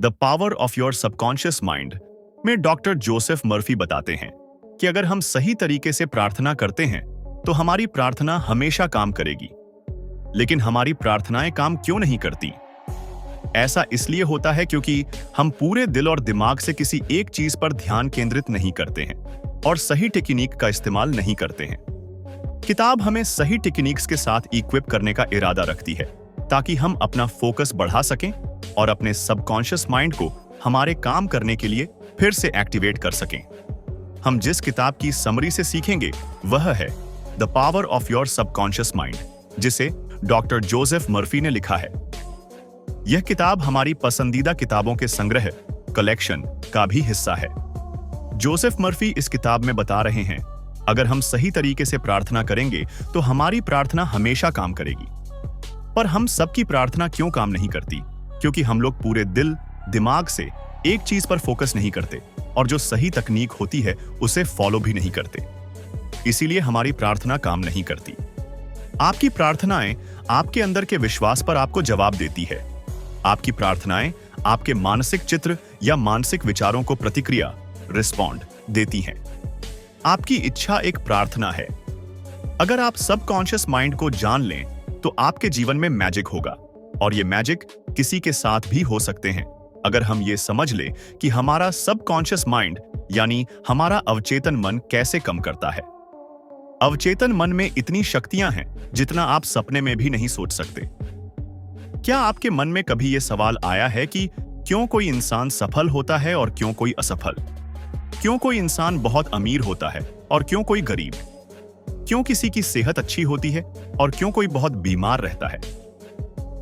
The power of your subconscious mind में doctor Joseph Murphy बताते हैं कि अगर हम सही तरीके से प्रार्थना करते हैं तो हमारी प्रार्थना हमेशा काम करेगी। लेकिन हमारी प्रार्थनाएं काम क्यों नहीं करती? ऐसा इसलिए होता है क्योंकि हम पूरे दिल और दिमाग से किसी एक चीज पर ध्यान केंद्रित नहीं करते हैं और सही टेक्निक का इस्तेमाल नहीं करते हैं। किताब हमें सही टेक्निक्स के साथ इक्विप करने का इरादा रखती है ताकि हम अपना फोकस बढ़ा सकें और अपने सबकॉन्शियस माइंड को हमारे काम करने के लिए फिर से एक्टिवेट कर सकें। हम जिस किताब की समरी से सीखेंगे वह है the power of your subconscious mind, जिसे डॉक्टर जोसेफ मर्फी ने लिखा है। यह किताब हमारी पसंदीदा किताबों के संग्रह कलेक्शन का भी हिस्सा है। जोसेफ मर्फी इस किताब में बता रहे हैं, अगर हम सही तरीके से प्रार्थना करेंगे तो हमारी प्रार्थना हमेशा काम करेगी। पर हम सबकी प्रार्थना क्यों काम नहीं करती? क्योंकि हम लोग पूरे दिल दिमाग से एक चीज पर फोकस नहीं करते और जो सही तकनीक होती है उसे फॉलो भी नहीं करते। इसीलिए हमारी प्रार्थना काम नहीं करती। आपकी प्रार्थनाएं आपके अंदर के विश्वास पर आपको जवाब देती है। आपकी प्रार्थनाएं आपके मानसिक चित्र या मानसिक विचारों को प्रतिक्रिया रिस्पॉन्ड देती हैं। आपकी इच्छा एक प्रार्थना है। अगर आप सबकॉन्शियस माइंड को जान लें तो आपके जीवन में मैजिक होगा, और ये मैजिक किसी के साथ भी हो सकते हैं अगर हम ये समझ ले कि हमारा सबकॉन्शियस माइंड यानी हमारा अवचेतन मन कैसे काम करता है। अवचेतन मन में इतनी शक्तियां हैं जितना आप सपने में भी नहीं सोच सकते। क्या आपके मन में कभी यह सवाल आया है कि क्यों कोई इंसान सफल होता है और क्यों कोई असफल? क्यों कोई इंसान बहुत अमीर होता है और क्यों कोई गरीब? क्यों किसी की सेहत अच्छी होती है और क्यों कोई बहुत बीमार रहता है?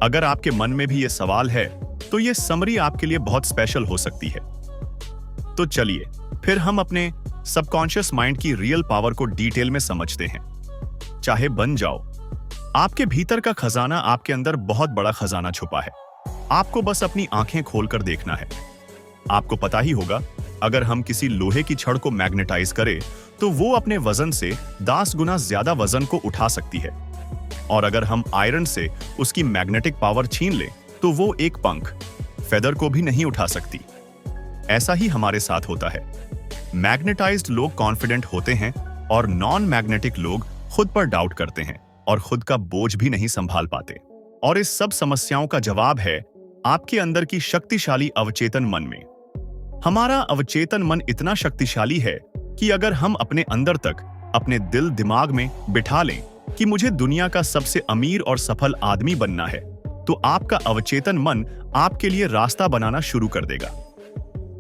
अगर आपके मन में भी यह सवाल है तो यह समरी आपके लिए बहुत स्पेशल हो सकती है। तो चलिए फिर हम अपने सबकॉन्शियस माइंड की रियल पावर को डिटेल में समझते हैं। चाहे बन जाओ, आपके भीतर का खजाना आपके अंदर बहुत बड़ा खजाना छुपा है। आपको बस अपनी आंखें खोलकर देखना है। आपको पता ही होगा, अगर हम किसी लोहे की छड़ को मैग्नेटाइज करें तो वो अपने वजन से 10 गुना ज्यादा वजन को उठा सकती है, और अगर हम आयरन से उसकी मैग्नेटिक पावर छीन लें तो वो एक पंख फेदर को भी नहीं उठा सकती। ऐसा ही हमारे साथ होता है। मैग्नेटाइज्ड लोग कॉन्फिडेंट होते हैं और नॉन मैग्नेटिक लोग खुद पर डाउट करते हैं और खुद का बोझ भी नहीं संभाल पाते। और इस सब समस्याओं का जवाब है आपके अंदर की शक्तिशाली अवचेतन मन में। हमारा अवचेतन मन इतना शक्तिशाली है कि अगर हम अपने अंदर तक अपने दिल दिमाग में बिठा लें कि मुझे दुनिया का सबसे अमीर और सफल आदमी बनना है, तो आपका अवचेतन मन आपके लिए रास्ता बनाना शुरू कर देगा।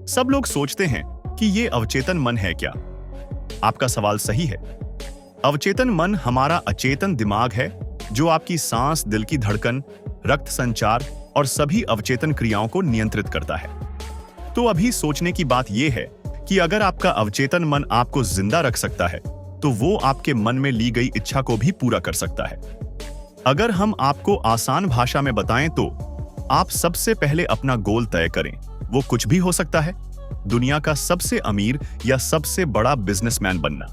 सब लोग सोचते हैं कि ये अवचेतन मन है क्या? आपका सवाल सही है। अवचेतन मन हमारा अचेतन दिमाग है जो आपकी सांस, दिल की धड़कन, रक्त संचार और सभी अवचेतन क्रियाओं को नियंत्रित करता है। तो अभी सोचने की बात यह है कि अगर आपका अवचेतन मन आपको जिंदा रख सकता है तो वो आपके मन में ली गई इच्छा को भी पूरा कर सकता है। अगर हम आपको आसान भाषा में बताएं तो आप सबसे पहले अपना गोल तय करें। वो कुछ भी हो सकता है, दुनिया का सबसे अमीर या सबसे बड़ा बिजनेसमैन बनना।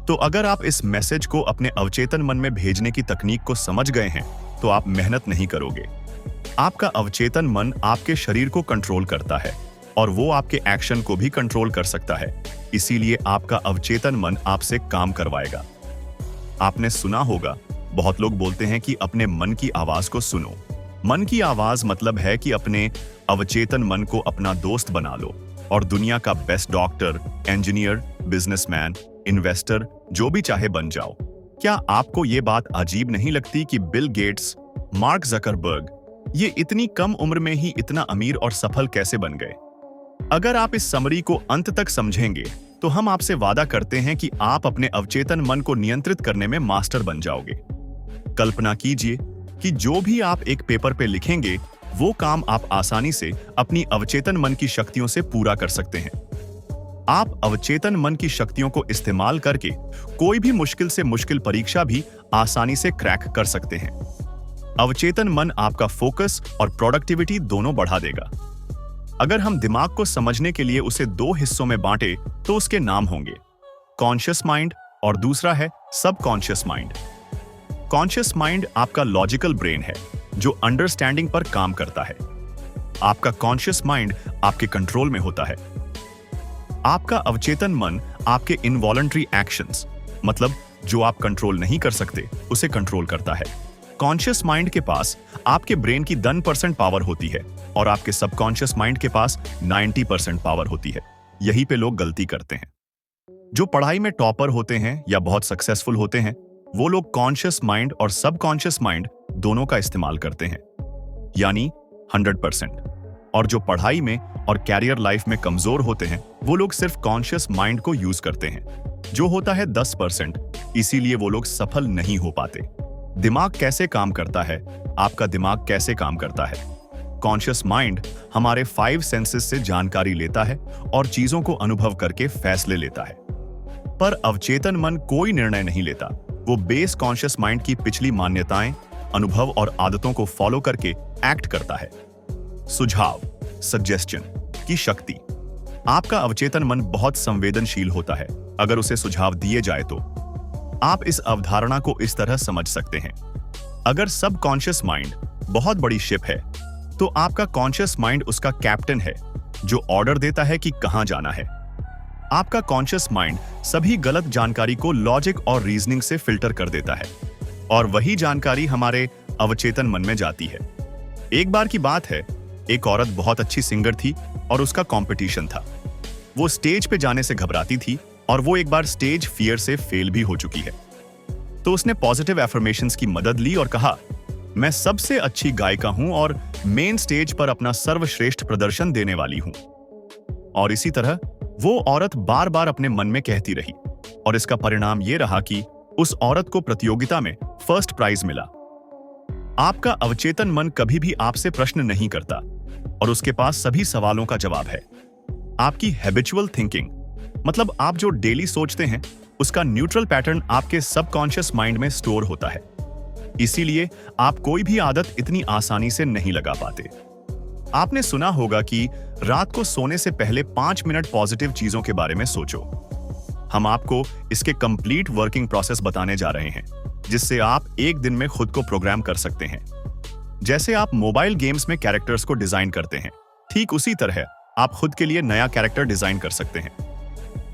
तो अगर आप इस मैसेज को अपने अवचेतन मन में भेजने की तकनीक को समझ गए हैं तो आप मेहनत नहीं करोगे। आपका अवचेतन मन आपके शरीर को कंट्रोल करता है और वो आपके एक्शन को भी कंट्रोल कर सकता है। इसीलिए आपका अवचेतन मन आपसे काम करवाएगा। आपने सुना होगा, बहुत लोग बोलते हैं कि अपने मन की आवाज को सुनो। मन की आवाज मतलब है कि अपने अवचेतन मन को अपना दोस्त बना लो और दुनिया का best doctor, engineer, businessman, investor जो भी चाहे बन जाओ। क्या आपको ये बात अजीब नहीं लगती कि बिल गेट्स, मार्क जकरबर्ग ये इतनी कम उम्र में ही इतना अमीर और सफल कैसे बन गए? अगर आप इस समरी को अंत तक समझेंगे तो हम आपसे वादा करते हैं कि आप अपने अवचेतन मन को नियंत्रित करने में मास्टर बन जाओगे। कल्पना कीजिए कि जो भी आप एक पेपर पे लिखेंगे वो काम आप आसानी से अपनी अवचेतन मन की शक्तियों से पूरा कर सकते हैं। आप अवचेतन मन की शक्तियों को इस्तेमाल करके कोई भी मुश्किल से मुश्किल परीक्षा भी आसानी से क्रैक कर सकते हैं। अवचेतन मन आपका फोकस और प्रोडक्टिविटी दोनों बढ़ा देगा। अगर हम दिमाग को समझने के लिए उसे 2 हिस्सों में बांटे तो उसके नाम होंगे कॉन्शियस माइंड और दूसरा है सबकॉन्शियस माइंड। कॉन्शियस माइंड आपका लॉजिकल ब्रेन है जो अंडरस्टैंडिंग पर काम करता है। आपका कॉन्शियस माइंड आपके कंट्रोल में होता है। आपका अवचेतन मन आपके इनवॉलंटरी एक्शंस, मतलब जो आप कंट्रोल नहीं कर सकते, उसे कंट्रोल करता है। कॉन्शियस माइंड के पास आपके ब्रेन की 10% पावर होती है और आपके सबकॉन्शियस माइंड के पास 90% पावर होती है। यहीं पे लोग गलती करते हैं। जो पढ़ाई में टॉपर होते हैं या बहुत सक्सेसफुल होते हैं, वो लोग कॉन्शियस माइंड और सबकॉन्शियस माइंड दोनों का इस्तेमाल करते हैं, यानी 100%। और जो पढ़ाई में और कैरियर लाइफ में कमजोर होते हैं, वो लोग सिर्फ कॉन्शियस माइंड को यूज करते हैं, जो होता है 10%। इसीलिए वो लोग सफल नहीं हो पाते। दिमाग कैसे काम करता है? आपका दिमाग कैसे काम करता है? कॉन्शियस माइंड हमारे 5 सेंसेस से जानकारी लेता है और चीजों को अनुभव करके फैसले लेता है। पर अवचेतन मन कोई निर्णय नहीं लेता। वो बेस कॉन्शियस माइंड की पिछली मान्यताएं, अनुभव और आदतों को फॉलो करके एक्ट करता है। सुझाव, सजेशन की शक्ति। आपका अवचेतन मन बहुत संवेदनशील होता है। अगर उसे सुझाव दिए जाए तो आप इस अवधारणा को इस तरह समझ सकते हैं। अगर सबकॉन्शियस माइंड बहुत बड़ी शिप है, तो आपका कॉन्शियस माइंड उसका कैप्टन है, जो ऑर्डर देता है कि कहां जाना है। आपका कॉन्शियस माइंड सभी गलत जानकारी को लॉजिक और रीजनिंग से फिल्टर कर देता है और वही जानकारी हमारे अवचेतन मन में जाती है। एक बार की बात है, एक औरत बहुत अच्छी सिंगर थी और उसका कंपटीशन था। वो स्टेज पे जाने से घबराती थी और वो एक बार स्टेज फियर से फेल भी हो चुकी है। तो उसने पॉजिटिव एफर्मेशंस की मदद ली और कहा, मैं सबसे अच्छी गायिका हूं और मेन स्टेज पर अपना सर्वश्रेष्ठ प्रदर्शन देने वाली हूं। और इसी तरह वो औरत बार बार अपने मन में कहती रही और इसका परिणाम ये रहा कि उस औरत को प्रतियोगिता में फर्स्ट प्राइज मिला। आपका अवचेतन मन कभी भी आपसे प्रश्न नहीं करता और उसके पास सभी सवालों का जवाब है। आपकी हैबिचुअल थिंकिंग, मतलब आप जो डेली सोचते हैं, उसका न्यूट्रल पैटर्न आपके सबकॉन्शियस माइंड में स्टोर होता है। इसीलिए आप कोई भी आदत इतनी आसानी से नहीं लगा पाते। आपने सुना होगा कि रात को सोने से पहले 5 मिनट पॉजिटिव चीजों के बारे में सोचो। हम आपको इसके कंप्लीट वर्किंग प्रोसेस बताने जा रहे हैं, जिससे आप एक दिन में खुद को प्रोग्राम कर सकते हैं। जैसे आप मोबाइल गेम्स में कैरेक्टर्स को डिजाइन करते हैं, ठीक उसी तरह आप खुद के लिए नया कैरेक्टर डिजाइन कर सकते हैं।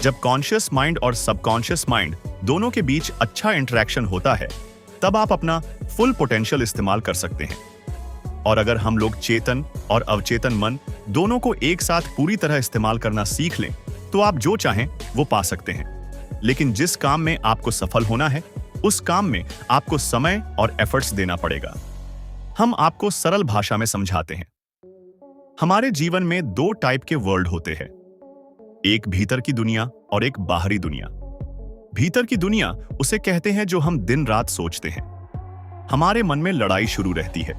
जब कॉन्शियस माइंड और सबकॉन्शियस माइंड दोनों के बीच अच्छा इंटरेक्शन होता है, तब आप अपना फुल पोटेंशियल इस्तेमाल कर सकते हैं। और अगर हम लोग चेतन और अवचेतन मन दोनों को एक साथ पूरी तरह इस्तेमाल करना सीख लें, तो आप जो चाहें वो पा सकते हैं। लेकिन जिस काम में आपको सफल होना है, उस काम में आपको समय और एफर्ट्स देना पड़ेगा। हम आपको सरल भाषा में समझाते हैं। हमारे जीवन में 2 टाइप के वर्ल्ड होते हैं, एक भीतर की दुनिया और एक बाहरी दुनिया। भीतर की दुनिया उसे कहते हैं जो हम दिन रात सोचते हैं। हमारे मन में लड़ाई शुरू रहती है।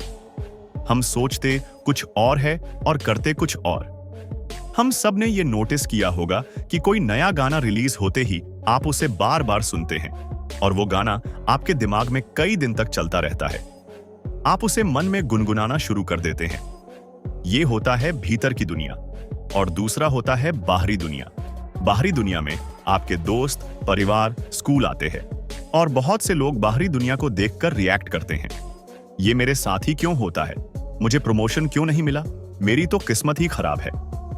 हम सोचते कुछ और है और करते कुछ और। हम सब ने ये नोटिस किया होगा कि कोई नया गाना रिलीज होते ही आप उसे बार बार सुनते हैं और वो गाना आपके दिमाग में कई दिन तक चलता रहता है। आप उसे मन में गुनगुनाना शुरू कर देते हैं। ये होता है भीतर की दुनिया। और दूसरा होता है बाहरी दुनिया। बाहरी दुनिया में आपके दोस्त, परिवार, स्कूल आते हैं और बहुत से लोग बाहरी दुनिया को देखकर रिएक्ट करते हैं। ये मेरे साथ ही क्यों होता है? मुझे प्रमोशन क्यों नहीं मिला? मेरी तो किस्मत ही खराब है,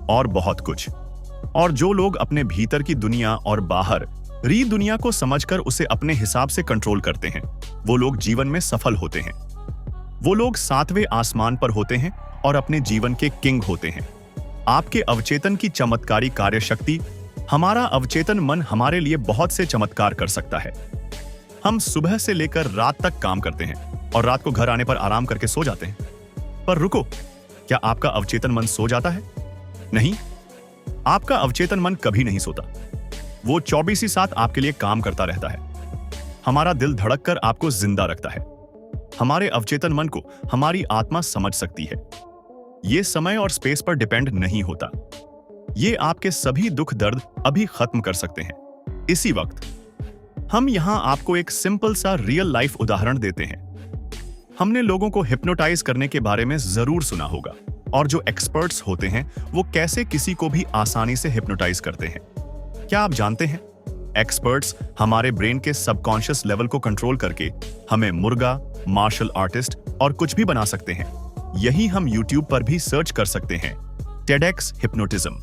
और बहुत कुछ। और जो लोग अपने भीतर की दुनिया और बाहर री दुनिया को समझकर उसे अपने हिसाब से कंट्रोल करते हैं, वो लोग जीवन में सफल होते हैं। वो लोग 7वें आसमान पर होते हैं और अपने जीवन के किंग होते हैं। आपके अवचेतन की चमत्कारी कार्यशक्ति, हमारा अवचेतन मन हमारे लिए बहुत से चमत्कार कर सकता है। हम सुबह से लेकर रात तक काम करते हैं और रात को घर आने पर आराम करके सो जाते हैं। पर रुको, क्या आपका अवचेतन मन सो जाता है? नहीं, आपका अवचेतन मन कभी नहीं सोता। वो 24/7 आपके लिए काम करता रहता है। हमारा दिल धड़ककर आपको जिंदा रखता है। हमारे अवचेतन मन को हमारी आत्मा समझ सकती है। ये समय और स्पेस पर डिपेंड नहीं होता। ये आपके सभी दुख दर्द अभी खत्म कर सकते हैं, इसी वक्त। हम यहां आपको एक सिंपल सा रियल लाइफ उदाहरण देते हैं। हमने लोगों को हिप्नोटाइज करने के बारे में जरूर सुना होगा, और जो एक्सपर्ट्स होते हैं वो कैसे किसी को भी आसानी से हिप्नोटाइज करते हैं। क्या आप जानते हैं, एक्सपर्ट्स हमारे ब्रेन के सबकॉन्शियस लेवल को कंट्रोल करके हमें मुर्गा, मार्शल आर्टिस्ट और कुछ भी बना सकते हैं। यही हम YouTube पर भी सर्च कर सकते हैं, TEDx हिप्नोटिज्म,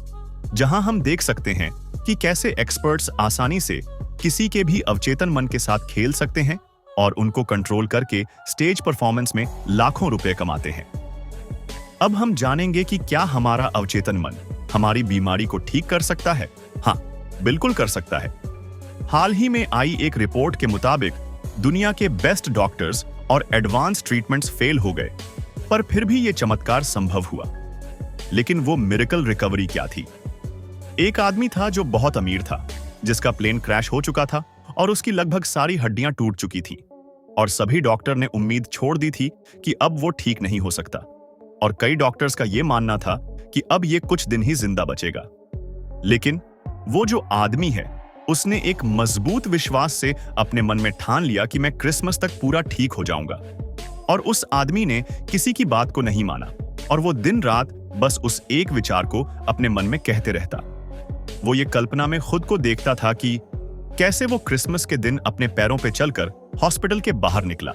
जहां हम देख सकते हैं कि कैसे एक्सपर्ट्स आसानी से किसी के भी अवचेतन मन के साथ खेल सकते हैं और उनको कंट्रोल करके स्टेज परफॉर्मेंस में लाखों रुपए कमाते हैं। अब हम जानेंगे कि क्या हमारा अवचेतन मन हमारी बीमारी को ठीक कर सकता है। हाँ, बिल्कुल कर सकता है। हाल ही में आई एक रिपोर्ट के मुताबिक दुनिया के बेस्ट डॉक्टर्स और एडवांस ट्रीटमेंट्स फेल हो गए, पर फिर भी यह चमत्कार संभव हुआ। लेकिन वो मिरेकल रिकवरी क्या थी? एक आदमी था जो बहुत अमीर था, जिसका प्लेन क्रैश हो चुका था और उसकी लगभग सारी हड्डियां टूट चुकी थी, और सभी डॉक्टर ने उम्मीद छोड़ दी थी कि अब वो ठीक नहीं हो सकता, और कई डॉक्टर्स का यह मानना था कि अब ये कुछ दिन ही जिंदा बचेगा। लेकिन वो जो आदमी है, उसने एक मजबूत विश्वास से अपने मन में ठान लिया कि मैं क्रिसमस तक पूरा ठीक हो जाऊंगा, और उस आदमी ने किसी की बात को नहीं माना, और वो दिन रात बस उस एक विचार को अपने मन में कहते रहता। वो ये कल्पना में खुद को देखता था कि कैसे वो क्रिसमस के दिन अपने पैरों पे चलकर हॉस्पिटल के बाहर निकला।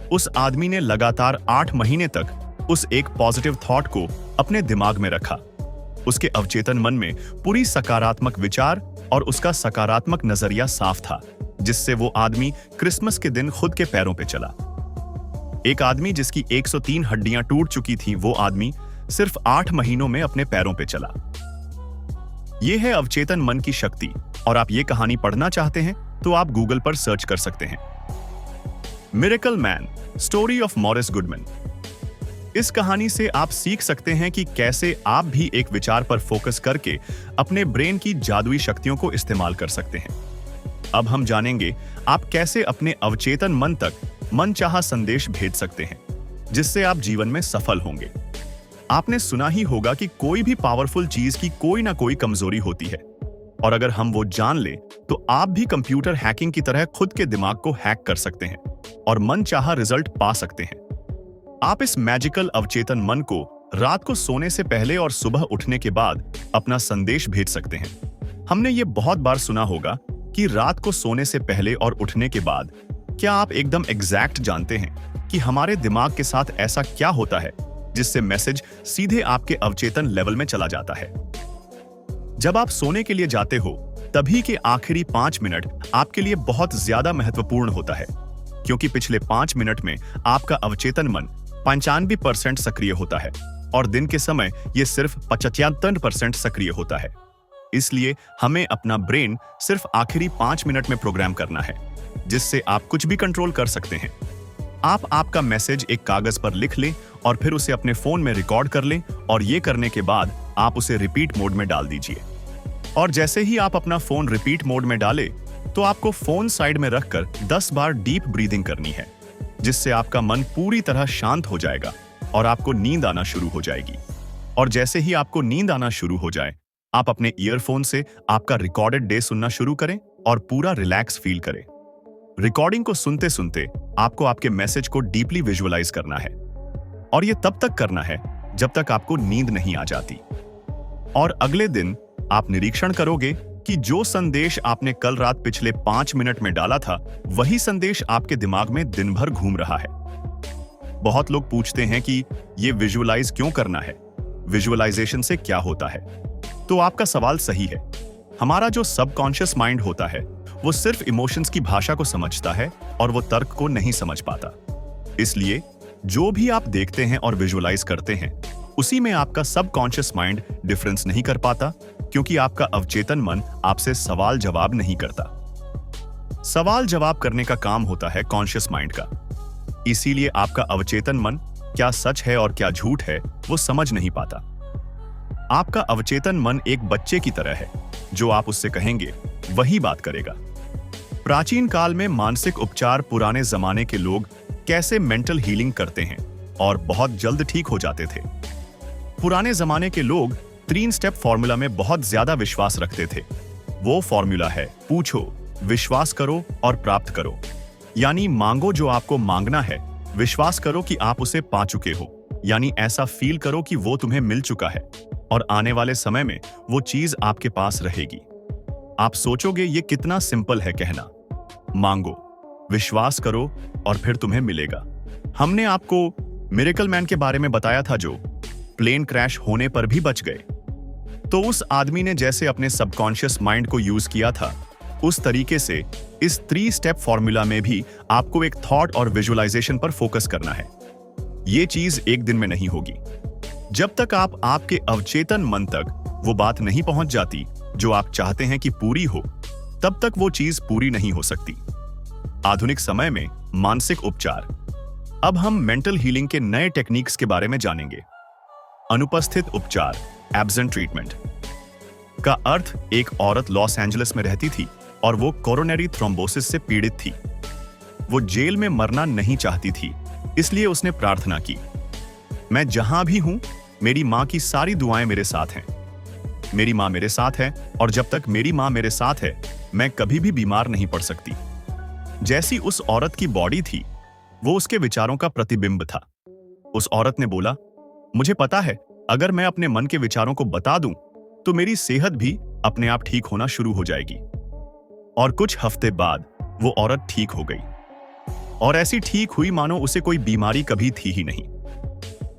उस आदमी ने लगातार 8 महीने तक उस एक पॉजिटिव थॉट को अपने दिमाग में रखा। उसके अवचेतन मन में पूरी सकारात्मक विचार और उसका सकारात्मक नजरिया साफ था, जिससे वो आदमी क्रिसमस के दिन खुद के पैरों पे चला। एक आदमी जिसकी 103 हड्डियां टूट चुकी थीं, वो आदमी सिर्फ 8 महीनों में अपने पैरों पे चला। यह है अवचेतन मन की शक्ति, और आप ये कहानी पढ़ना चाहते हैं तो आप गूगल पर सर्च कर सकते हैं। Miracle man, story of Morris Goodman. इस कहानी से आप सीख सकते हैं कि कैसे आप भी एक विचार पर फोकस करके अपने ब्रेन की जादुई शक्तियों को इस्तेमाल कर सकते हैं। अब हम जानेंगे आप कैसे अपने अवचेतन मन तक मनचाहा संदेश भेज सकते हैं, जिससे आप जीवन में सफल होंगे। आपने सुना ही होगा कि कोई भी पावरफुल चीज की कोई ना कोई कमजोरी होती है, और अगर हम वो जान ले तो आप भी कंप्यूटर हैकिंग की तरह खुद के दिमाग को हैक कर सकते हैं और मनचाहा रिजल्ट पा सकते हैं। आप इस मैजिकल अवचेतन मन को रात को सोने से पहले और सुबह उठने के बाद अपना संदेश भेज सकते हैं। हमने ये बहुत बार सुना होगा कि रात को सोने से पहले और उठने के बाद। क्या आप एकदम एग्जैक्ट जानते हैं कि हमारे दिमाग के साथ ऐसा क्या होता है जिससे मैसेज सीधे आपके अवचेतन लेवल में चला जाता है? जब आप सोने के लिए जाते हो, तभी के आखिरी 5 मिनट आपके लिए बहुत ज्यादा महत्वपूर्ण होता है, क्योंकि पिछले 5 मिनट में आपका अवचेतन मन 95% सक्रिय होता है और दिन के समय यह सिर्फ 75% सक्रिय होता है। इसलिए हमें अपना ब्रेन सिर्फ आखिरी 5 मिनट में प्रोग्राम करना है, जिससे आप कुछ भी कंट्रोल कर सकते हैं। आप आपका मैसेज एक कागज पर लिख लें और फिर उसे अपने फोन में रिकॉर्ड कर लें, और ये करने के बाद आप उसे रिपीट मोड में डाल दीजिए। और जैसे ही आप अपना फोन रिपीट मोड में डालें, तो आपको फोन साइड में रखकर 10 बार डीप ब्रीदिंग करनी है, जिससे आपका मन पूरी तरह शांत हो जाएगा और आपको नींद आना शुरू हो जाएगी। और जैसे ही आपको नींद आना शुरू हो जाए, आप अपने ईयरफोन से आपका रिकॉर्डेड डे सुनना शुरू करें और पूरा रिलैक्स फील करें। रिकॉर्डिंग को सुनते सुनते आपको आपके मैसेज को डीपली विजुअलाइज करना है, और यह तब तक करना है जब तक आपको नींद नहीं आ जाती। और अगले दिन आप निरीक्षण करोगे कि जो संदेश आपने कल रात पिछले 5 मिनट में डाला था, वही संदेश आपके दिमाग में दिन भर घूम रहा है। बहुत लोग पूछते हैं कि यह विजुअलाइज क्यों करना है, विजुअलाइजेशन से क्या होता है? तो आपका सवाल सही है। हमारा जो सबकॉन्शियस माइंड होता है, वो सिर्फ इमोशंस की भाषा को समझता है और वो तर्क को नहीं समझ पाता। इसलिए जो भी आप देखते हैं और विजुअलाइज करते हैं, उसी में आपका सबकॉन्शियस माइंड डिफरेंस नहीं कर पाता, क्योंकि आपका अवचेतन मन आपसे सवाल जवाब नहीं करता। सवाल जवाब करने का काम होता है कॉन्शियस माइंड का। इसीलिए आपका अवचेतन मन क्या सच है और क्या झूठ है, वो समझ नहीं पाता। आपका अवचेतन मन एक बच्चे की तरह है, जो आप उससे कहेंगे वही बात करेगा। प्राचीन काल में मानसिक उपचार पुराने जमाने के लोग कैसे मेंटल हीलिंग करते हैं और बहुत जल्द ठीक हो जाते थे। पुराने जमाने के लोग 3 स्टेप फॉर्मूला में बहुत ज्यादा विश्वास रखते थे। वो फॉर्मूला है, पूछो, विश्वास करो और प्राप्त करो। यानी मांगो जो आपको मांगना है, विश्वास करो कि आप उसे पा चुके हो, यानी ऐसा फील करो कि वो तुम्हें मिल चुका है और आने वाले समय में वो चीज आपके पास रहेगी। आप सोचोगे ये कितना सिंपल है कहना, मांगो, विश्वास करो और फिर तुम्हें मिलेगा। हमने आपको मिरेकल मैन के बारे में बताया था जो प्लेन क्रैश होने पर भी बच गए। तो उस आदमी ने जैसे अपने सबकॉन्शियस माइंड को यूज किया था, उस तरीके से इस 3 स्टेप फॉर्मूला में भी आपको एक थॉट और विजुअलाइजेशन पर फोकस करना है। ये चीज एक दिन में नहीं होगी। जब तक आप आपके अवचेतन मन तक वो बात नहीं पहुंच जाती जो आप चाहते हैं कि पूरी हो, तब तक वो चीज पूरी नहीं हो सकती। आधुनिक समय में मानसिक उपचार। अब हम मेंटल हीलिंग के नए टेक्निक्स के बारे में जानेंगे। अनुपस्थित उपचार, एब्सेंट ट्रीटमेंट का अर्थ एक औरत लॉस एंजलिस में रहती थी और वो कोरोनरी थ्रोम्बोसिस से पीड़ित थी। वो जेल में मरना नहीं चाहती थी, इसलिए उसने प्रार्थना की, मैं जहां भी हूं, मेरी मां की सारी दुआएं मेरे साथ हैं। मेरी मां मेरे साथ है और जब तक मेरी मां मेरे साथ है, मैं कभी भी बीमार नहीं पड़ सकती। जैसी उस औरत की बॉडी थी, वो उसके विचारों का प्रतिबिंब था। उस औरत ने बोला, मुझे पता है अगर मैं अपने मन के विचारों को बता दूं तो मेरी सेहत भी अपने आप ठीक होना शुरू हो जाएगी। और कुछ हफ्ते बाद वो औरत ठीक हो गई और ऐसी ठीक हुई मानो उसे कोई बीमारी कभी थी ही नहीं।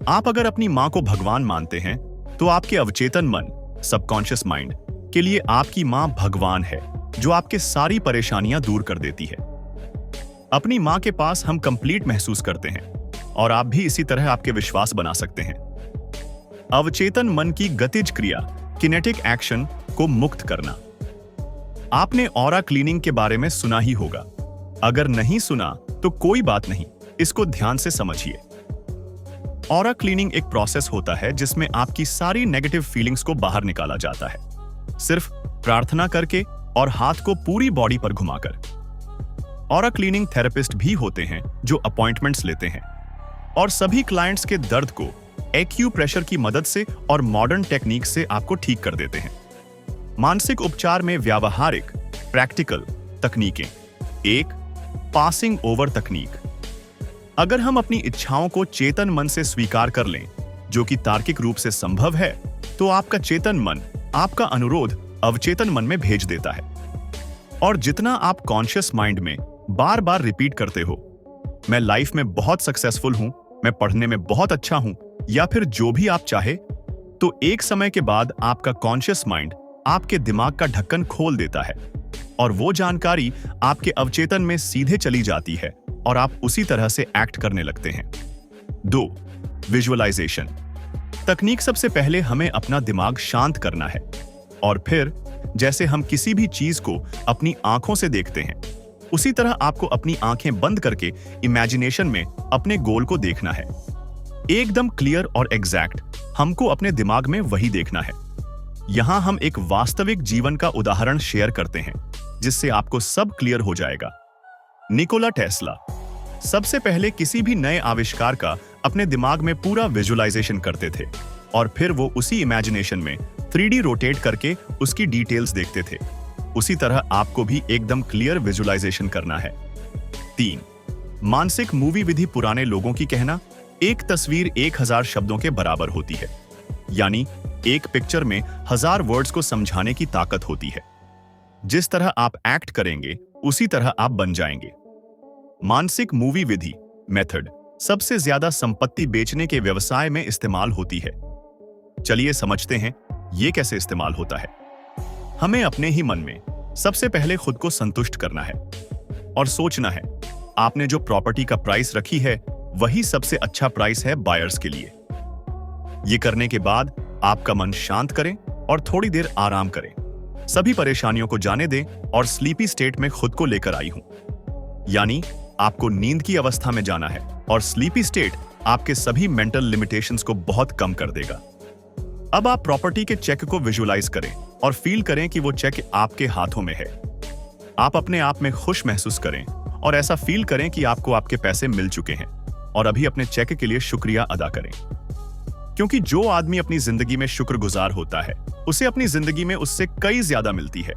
आप अगर अपनी मां को भगवान मानते हैं तो आपके अवचेतन मन, सबकॉन्शियस माइंड के लिए आपकी मां भगवान है जो आपके सारी परेशानियां दूर कर देती है। अपनी मां के पास हम कंप्लीट महसूस करते हैं और आप भी इसी तरह आपके विश्वास बना सकते हैं। अवचेतन मन की गतिज क्रिया, किनेटिक एक्शन को मुक्त करना। आपने ऑरा क्लीनिंग के बारे में सुना ही होगा। अगर नहीं सुना तो कोई बात नहीं, इसको ध्यान से समझिए। ऑरा क्लीनिंग एक प्रोसेस होता है जिसमें आपकी सारी नेगेटिव फीलिंग्स को बाहर निकाला जाता है, सिर्फ प्रार्थना करके और हाथ को पूरी बॉडी पर घुमाकर। ऑरा क्लीनिंग थेरेपिस्ट भी होते हैं जो अपॉइंटमेंट्स लेते हैं और सभी क्लाइंट्स के दर्द को एक्यूप्रेशर की मदद से और मॉडर्न टेक्निक से आपको ठीक कर देते हैं। मानसिक उपचार में व्यावहारिक, प्रैक्टिकल तकनीकें। एक, पासिंग ओवर तकनीक। अगर हम अपनी इच्छाओं को चेतन मन से स्वीकार कर लें, जो कि तार्किक रूप से संभव है, तो आपका चेतन मन आपका अनुरोध अवचेतन मन में भेज देता है। और जितना आप कॉन्शियस माइंड में बार बार रिपीट करते हो, मैं लाइफ में बहुत सक्सेसफुल हूं, मैं पढ़ने में बहुत अच्छा हूं, या फिर जो भी आप चाहे, तो एक समय के बाद आपका कॉन्शियस माइंड आपके दिमाग का ढक्कन खोल देता है और वो जानकारी आपके अवचेतन में सीधे चली जाती है और आप उसी तरह से एक्ट करने लगते हैं। 2, विजुअलाइजेशन तकनीक। सबसे पहले हमें अपना दिमाग शांत करना है और फिर जैसे हम किसी भी चीज को अपनी आंखों से देखते हैं, उसी तरह आपको अपनी आंखें बंद करके इमेजिनेशन में अपने गोल को देखना है। एकदम क्लियर और एग्जैक्ट हमको अपने दिमाग में वही देखना है। यहां हम एक वास्तविक जीवन का उदाहरण शेयर करते हैं जिससे आपको सब क्लियर हो जाएगा। निकोला टेस्ला सबसे पहले किसी भी नए आविष्कार का अपने दिमाग में पूरा विजुअलाइजेशन करते थे और फिर वो उसी इमेजिनेशन में 3D रोटेट करके उसकी डिटेल्स देखते थे। उसी तरह आपको भी एकदम क्लियर विजुअलाइजेशन करना है। 3, मानसिक मूवी विधि। पुराने लोगों की कहना, एक तस्वीर 1000 शब्दों के बराबर होती है, यानी एक पिक्चर में 1000 वर्ड्स को समझाने की ताकत होती है। जिस तरह आप एक्ट करेंगे उसी तरह आप बन जाएंगे। मानसिक मूवी विधि मेथड सबसे ज्यादा संपत्ति बेचने के व्यवसाय में इस्तेमाल होती है। चलिए समझते हैं ये कैसे इस्तेमाल होता है। हमें अपने ही मन में सबसे पहले खुद को संतुष्ट करना है और सोचना है आपने जो प्रॉपर्टी का प्राइस रखी है वही सबसे अच्छा प्राइस है बायर्स के लिए। ये करने के बाद आपका मन शांत करें और थोड़ी देर आराम करें। सभी परेशानियों को जाने दें और स्लीपी स्टेट में खुद को लेकर आई हूं, यानी आपको नींद की अवस्था में जाना है और स्लीपी स्टेट आपके सभी मेंटल लिमिटेशंस को बहुत कम कर देगा। अब आप प्रॉपर्टी के चेक को विजुअलाइज करें और फील करें कि वो चेक आपके हाथों में है। आप अपने आप में खुश महसूस करें और ऐसा फील करें कि आपको आपके पैसे मिल चुके हैं और अभी अपने चेक के लिए शुक्रिया अदा करें। क्योंकि जो आदमी अपनी जिंदगी में शुक्रगुजार होता है उसे अपनी जिंदगी में उससे कई ज्यादा मिलती है,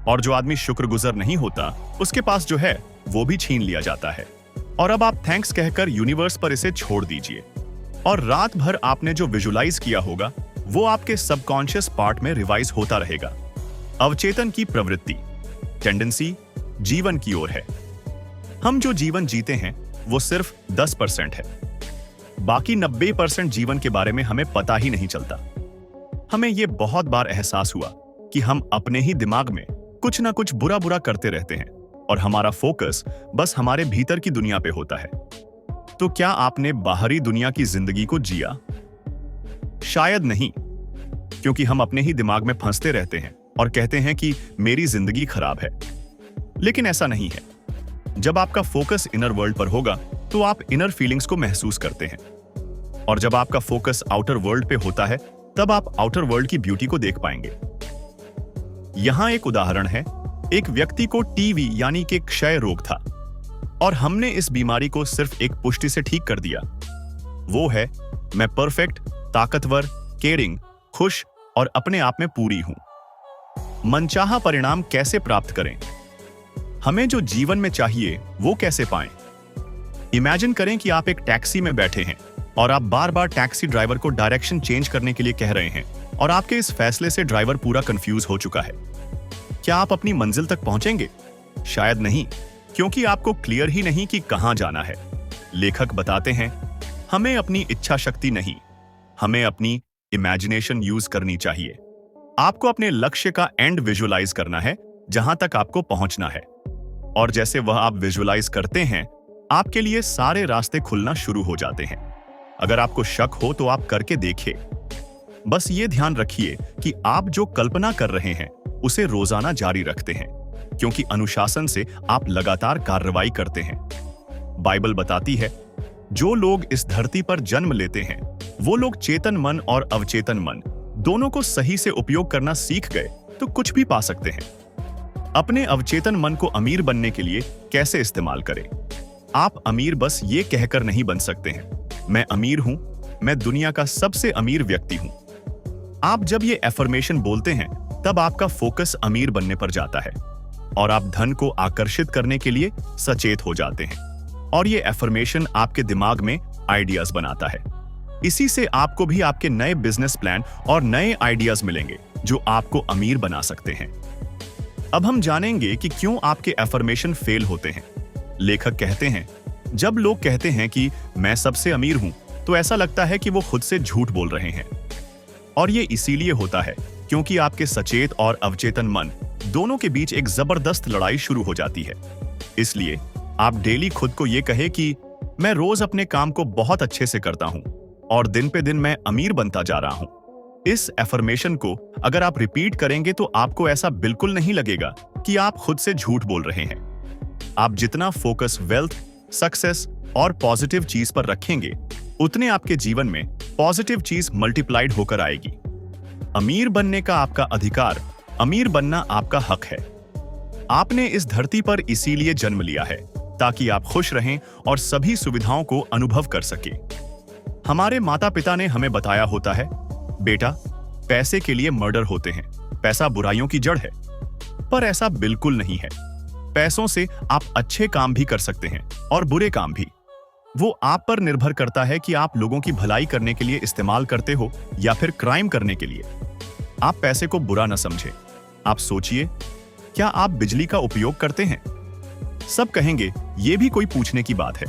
और जो आदमी शुक्रगुजार नहीं होता उसके पास जो है वो भी छीन लिया जाता है। और अब आप थैंक्स कहकर यूनिवर्स पर इसे छोड़ दीजिए और रात भर आपने जो विजुअलाइज किया होगा वो आपके सबकॉन्शियस पार्ट में रिवाइज होता रहेगा। अवचेतन की प्रवृत्ति, टेंडेंसी जीवन की ओर है। हम जो जीवन जीते हैं वो सिर्फ 10% है। बाकी 90% जीवन के बारे में हमें पता ही नहीं चलता। हमें यह बहुत बार एहसास हुआ कि हम अपने ही दिमाग में कुछ ना कुछ बुरा बुरा करते रहते हैं और हमारा फोकस बस हमारे भीतर की दुनिया पे होता है। तो क्या आपने बाहरी दुनिया की जिंदगी को जिया? शायद नहीं, क्योंकि हम अपने ही दिमाग में फंसते रहते हैं और कहते हैं कि मेरी जिंदगी खराब है। लेकिन ऐसा नहीं है। जब आपका फोकस इनर वर्ल्ड पर होगा तो आप इनर फीलिंग्स को महसूस करते हैं, और जब आपका फोकस आउटर वर्ल्ड पे होता है तब आप आउटर वर्ल्ड की ब्यूटी को देख पाएंगे। यहां एक उदाहरण है। एक व्यक्ति को टीवी यानी कि क्षय रोग था और हमने इस बीमारी को सिर्फ एक पुष्टि से ठीक कर दिया। वो है, मैं परफेक्ट, ताकतवर, केयरिंग, खुश और अपने आप में पूरी हूं। मनचाहा परिणाम कैसे प्राप्त करें? हमें जो जीवन में चाहिए वो कैसे पाएं? इमेजिन करें कि आप एक टैक्सी में बैठे हैं और आप बार बार टैक्सी ड्राइवर को डायरेक्शन चेंज करने के लिए कह रहे हैं और आपके इस फैसले से ड्राइवर पूरा कंफ्यूज हो चुका है। क्या आप अपनी मंजिल तक पहुंचेंगे? शायद नहीं, क्योंकि आपको क्लियर ही नहीं कि कहां जाना है। लेखक बताते हैं, हमें अपनी इच्छा शक्ति नहीं, हमें अपनी इमेजिनेशन यूज करनी चाहिए। आपको अपने लक्ष्य का एंड विजुअलाइज करना है, जहां तक आपको पहुंचना है, और जैसे वह आप विजुअलाइज करते हैं आपके लिए सारे रास्ते खुलना शुरू हो जाते हैं। अगर आपको शक हो तो आप करके देखिए। बस ये ध्यान रखिए कि आप जो कल्पना कर रहे हैं उसे रोजाना जारी रखते हैं, क्योंकि अनुशासन से आप लगातार कार्रवाई करते हैं। बाइबल बताती है, जो लोग इस धरती पर जन्म लेते हैं वो लोग चेतन मन और अवचेतन मन दोनों को सही से उपयोग करना सीख गए तो कुछ भी पा सकते हैं। अपने अवचेतन मन को अमीर बनने के लिए कैसे इस्तेमाल करें? आप अमीर बस ये कहकर नहीं बन सकते हैं, मैं अमीर हूं, मैं दुनिया का सबसे अमीर व्यक्ति हूं। आप जब ये एफर्मेशन बोलते हैं तब आपका फोकस अमीर बनने पर जाता है और आप धन को आकर्षित करने के लिए सचेत हो जाते हैं, और ये एफर्मेशन आपके दिमाग में आइडियाज बनाता है। इसी से आपको भी आपके नए बिजनेस प्लान और नए आइडियाज मिलेंगे जो आपको अमीर बना सकते हैं। अब हम जानेंगे कि क्यों आपके एफर्मेशन फेल होते हैं। लेखक कहते हैं, जब लोग कहते हैं कि मैं सबसे अमीर हूं तो ऐसा लगता है कि वो खुद से झूठ बोल रहे हैं, और ये इसीलिए होता है क्योंकि आपके सचेत और अवचेतन मन दोनों के बीच एक जबरदस्त लड़ाई शुरू हो जाती है। इसलिए आप डेली खुद को ये कहे कि मैं रोज अपने काम को बहुत अच्छे से करता हूं और दिन पे दिन मैं अमीर बनता जा रहा हूं। इस एफर्मेशन को अगर आप रिपीट करेंगे तो आपको ऐसा बिल्कुल नहीं लगेगा कि आप खुद से झूठ बोल रहे हैं। आप जितना फोकस वेल्थ, सक्सेस और पॉजिटिव चीज पर रखेंगे उतने आपके जीवन में पॉजिटिव चीज मल्टीप्लाइड होकर आएगी। अमीर बनने का आपका अधिकार, अमीर बनना आपका हक है। आपने इस धरती पर इसीलिए जन्म लिया है ताकि आप खुश रहें और सभी सुविधाओं को अनुभव कर सके। हमारे माता पिता ने हमें बताया होता है, बेटा पैसे के लिए मर्डर होते हैं, पैसा बुराइयों की जड़ है। पर ऐसा बिल्कुल नहीं है। पैसों से आप अच्छे काम भी कर सकते हैं और बुरे काम भी। वो आप पर निर्भर करता है कि आप लोगों की भलाई करने के लिए इस्तेमाल करते हो या फिर क्राइम करने के लिए। आप पैसे को बुरा न समझें। आप सोचिए, क्या आप बिजली का उपयोग करते हैं? सब कहेंगे ये भी कोई पूछने की बात है।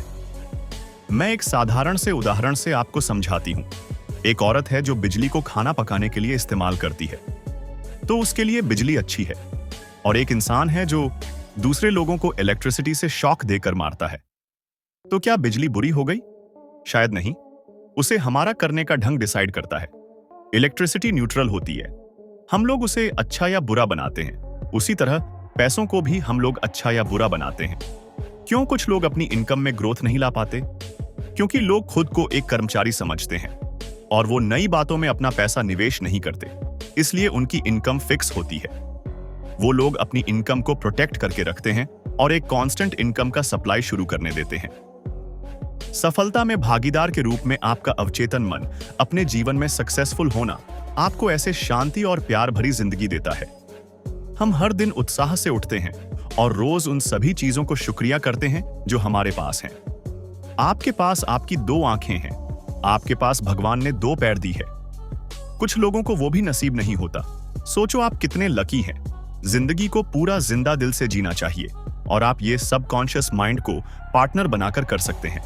मैं एक साधारण से उदाहरण से आपको समझाती हूं। एक औरत है जो बिजली को खाना पकाने के लिए इस्तेमाल करती है, तो उसके लिए बिजली अच्छी है। और एक इंसान है जो दूसरे लोगों को इलेक्ट्रिसिटी से शॉक देकर मारता है, तो क्या बिजली बुरी हो गई? शायद नहीं। उसे हमारा करने का ढंग डिसाइड करता है। इलेक्ट्रिसिटी न्यूट्रल होती है, हम लोग उसे अच्छा या बुरा बनाते हैं। उसी तरह पैसों को भी हम लोग अच्छा या बुरा बनाते हैं। क्यों कुछ लोग अपनी इनकम में ग्रोथ नहीं ला पाते? क्योंकि लोग खुद को एक कर्मचारी समझते हैं और वो नई बातों में अपना पैसा निवेश नहीं करते, इसलिए उनकी इनकम फिक्स होती है। वो लोग अपनी इनकम को प्रोटेक्ट करके रखते हैं और एक कांस्टेंट इनकम का सप्लाई शुरू करने देते हैं। सफलता में भागीदार के रूप में आपका अवचेतन मन अपने जीवन में सक्सेसफुल होना आपको ऐसे शांति और प्यार भरी जिंदगी देता है। हम हर दिन उत्साह से उठते हैं और रोज उन सभी चीजों को शुक्रिया करते हैं जो हमारे पास हैं। आपके पास आपकी 2 आंखें हैं, आपके पास भगवान ने 2 पैर दी है। कुछ लोगों को वो भी नसीब नहीं होता। सोचो आप कितने लकी हैं। जिंदगी को पूरा जिंदा दिल से जीना चाहिए और आप ये सबकॉन्शियस माइंड को पार्टनर बनाकर कर सकते हैं।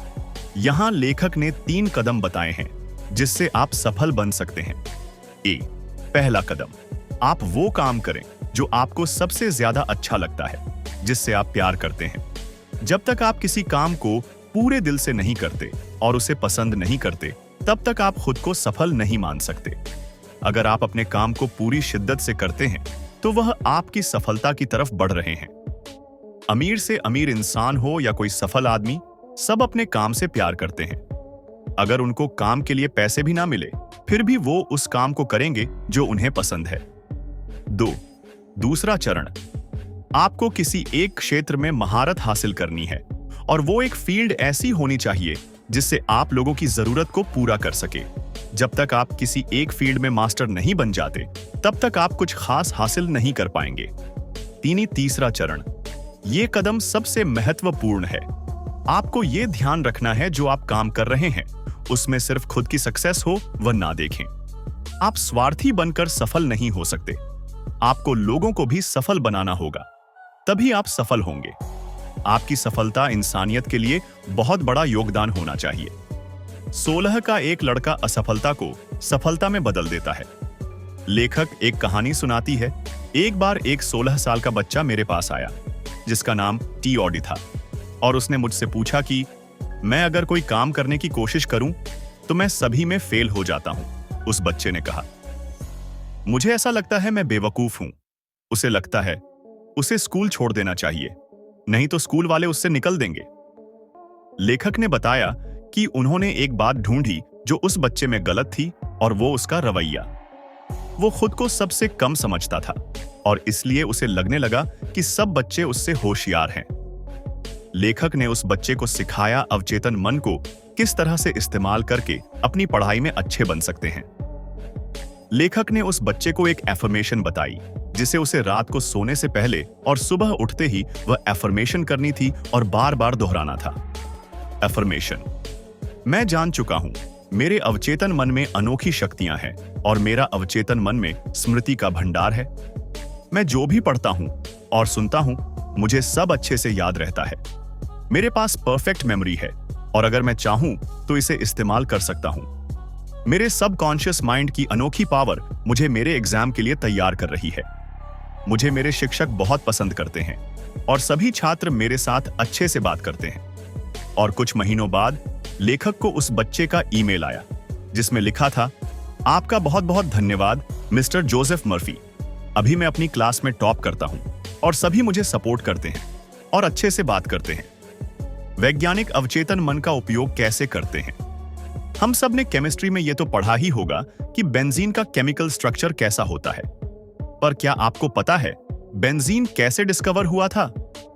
यहां लेखक ने 3 कदम बताए हैं जिससे आप सफल बन सकते हैं। पहला कदम, आप वो काम करें जो आपको सबसे ज्यादा अच्छा लगता है, जिससे आप प्यार करते हैं। जब तक आप किसी काम को पूरे दिल से नहीं करते और उसे पसंद नहीं करते, तब तक आप खुद को सफल नहीं मान सकते। अगर आप अपने काम को पूरी शिद्दत से करते हैं, तो वह आपकी सफलता की तरफ बढ़ रहे हैं। अमीर से अमीर इंसान हो या कोई सफल आदमी, सब अपने काम से प्यार करते हैं। अगर उनको काम के लिए पैसे भी ना मिले, फिर भी वो उस काम को करेंगे जो उन्हें पसंद है। दूसरा चरण, आपको किसी एक क्षेत्र में महारत हासिल करनी है और वो एक फील्ड ऐसी होनी चाहिए जिससे आप लोगों की जरूरत को पूरा कर सके। जब तक आप किसी एक फील्ड में मास्टर नहीं बन जाते, तब तक आप कुछ खास हासिल नहीं कर पाएंगे। तीसरा चरण, ये कदम सबसे महत्वपूर्ण है। आपको ये ध्यान रखना है जो आप काम कर रहे हैं उसमें सिर्फ खुद की सक्सेस हो वह ना देखें। आप स्वार्थी बनकर सफल नहीं हो सकते। आपको लोगों को भी सफल बनाना होगा, तभी आप सफल होंगे। आपकी सफलता इंसानियत के लिए बहुत बड़ा योगदान होना चाहिए। 16 का एक लड़का असफलता को सफलता में बदल देता है। लेखक एक कहानी सुनाती है। एक बार एक 16 साल का बच्चा मेरे पास आया जिसका नाम टी ऑडी था और उसने मुझसे पूछा कि मैं अगर कोई काम करने की कोशिश करूं तो मैं सभी में फेल हो जाता हूं। उस बच्चे ने कहा, मुझे ऐसा लगता है मैं बेवकूफ हूं। उसे लगता है उसे स्कूल छोड़ देना चाहिए, नहीं तो स्कूल वाले उससे निकल देंगे। लेखक ने बताया कि उन्होंने एक बात ढूंढी जो उस बच्चे में गलत थी, और वो उसका रवैया। वो खुद को सबसे कम समझता था और इसलिए उसे लगने लगा कि सब बच्चे उससे होशियार हैं। लेखक ने उस बच्चे को सिखाया अवचेतन मन को किस तरह से इस्तेमाल करके अपनी पढ़ाई में अच्छे बन सकते हैं। लेखक ने उस बच्चे को एक एफर्मेशन बताई जिसे उसे रात को सोने से पहले और सुबह उठते ही वह एफर्मेशन करनी थी और बार बार दोहराना था। एफर्मेशन, मैं जान चुका हूं, मेरे अवचेतन मन में अनोखी शक्तियां हैं और मेरा अवचेतन मन में स्मृति का भंडार है। मैं जो भी पढ़ता हूं और सुनता हूं, मुझे सब अच्छे से याद रहता है। मेरे पास परफेक्ट मेमोरी है और अगर मैं चाहूं तो इसे इस्तेमाल कर सकता हूं। मेरे सबकॉन्शियस माइंड की अनोखी पावर मुझे मेरे एग्जाम के लिए तैयार कर रही है। मुझे मेरे शिक्षक बहुत पसंद करते हैं और सभी छात्र मेरे साथ अच्छे से बात करते हैं। और कुछ महीनों बाद लेखक को उस बच्चे का ईमेल आया जिसमें लिखा था, आपका बहुत बहुत धन्यवाद मिस्टर जोसेफ मर्फी। अभी मैं अपनी क्लास में टॉप करता हूं और सभी मुझे सपोर्ट करते हैं और अच्छे से बात करते हैं। वैज्ञानिक अवचेतन मन का उपयोग कैसे करते हैं? हम सब ने केमिस्ट्री में यह तो पढ़ा ही होगा कि बेंजीन का केमिकल स्ट्रक्चर कैसा होता है, पर क्या आपको पता है बेंजीन कैसे डिस्कवर हुआ था?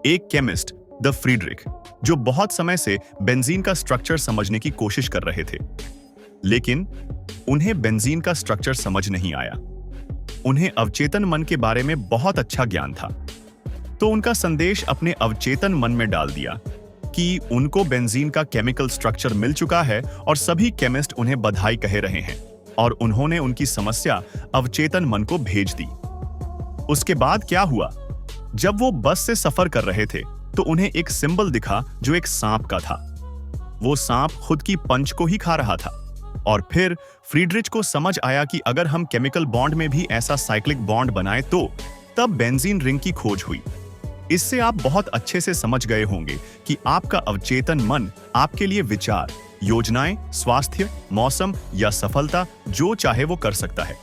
एक केमिस्ट द फ्रीडरिक, जो बहुत समय से बेंजीन का स्ट्रक्चर समझने की कोशिश कर रहे थे, लेकिन उन्हें बेंजीन का स्ट्रक्चर समझ नहीं आया। उन्हें अवचेतन मन के बारे में बहुत अच्छा ज्ञान था, तो उनका संदेश अपने अवचेतन मन में डाल दिया कि उनको बेंजीन का केमिकल स्ट्रक्चर मिल चुका है और सभी केमिस्ट उन्हें बधाई कह रहे हैं, और उन्होंने उनकी समस्या अवचेतन मन को भेज दी। उसके बाद क्या हुआ? जब वो बस से सफर कर रहे थे तो उन्हें एक सिंबल दिखा जो एक सांप का था। वो सांप खुद की पंच को ही खा रहा था। और फिर फ्रीडरिच को समझ आया कि अगर हम केमिकल बॉन्ड में भी ऐसा साइक्लिक बॉन्ड बनाए तो तब बेंजीन रिंग की खोज हुई। इससे आप बहुत अच्छे से समझ गए होंगे कि आपका अवचेतन मन आपके लिए विचार, योजनाएं, स्वास्थ्य, मौसम या सफलता जो चाहे वो कर सकता है।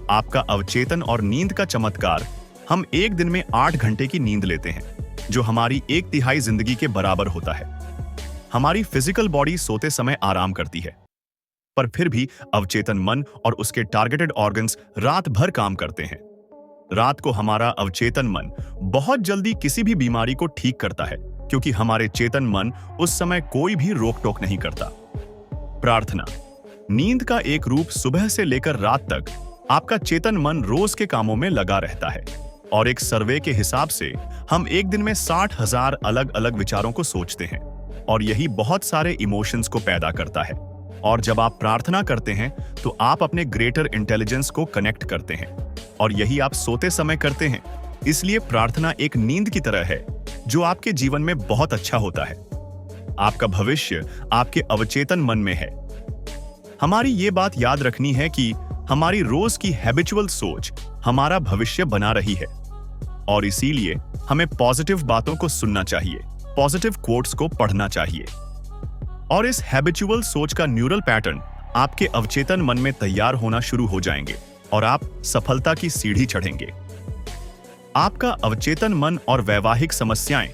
आपका अवचेतन और नींद का चमत्कार, हम एक दिन में 8 घंटे की नींद लेते हैं, जो हमारी 1/3 जिंदगी के बराबर होता है। हमारी फिजिकल बॉडी सोते समय आराम करती है, पर फिर भी अवचेतन मन और उसके टारगेटेड ऑर्गन्स रात भर काम करते हैं। रात को हमारा अवचेतन मन बहुत जल्दी किसी भी बीमारी को ठीक करता है, क्योंकि हमारे चेतन मन उस समय कोई भी रोक टोक नहीं करता। प्रार्थना, नींद का एक रूप सुबह से लेकर रात तक आपका चेतन मन रोज के कामों में लगा रहता है, और एक सर्वे के हिसाब से हम एक दिन में 60,000 अलग अलग विचारों को सोचते हैं, और यही बहुत सारे इमोशंस को पैदा करता है। और जब आप प्रार्थना करते हैं तो आप अपने ग्रेटर इंटेलिजेंस को कनेक्ट करते हैं, और यही आप सोते समय करते हैं। इसलिए प्रार्थना एक नींद की तरह है जो आपके जीवन में बहुत अच्छा होता है। आपका भविष्य आपके अवचेतन मन में है। हमारी ये बात याद रखनी है कि हमारी रोज की हैबिचुअल सोच हमारा भविष्य बना रही है, और इसीलिए हमें पॉजिटिव बातों को सुनना चाहिए, पॉजिटिव कोट्स को पढ़ना चाहिए, और इस हैबिचुअल सोच का न्यूरल पैटर्न आपके अवचेतन मन में तैयार होना शुरू हो जाएंगे और आप सफलता की सीढ़ी चढ़ेंगे। आपका अवचेतन मन और वैवाहिक समस्याएं।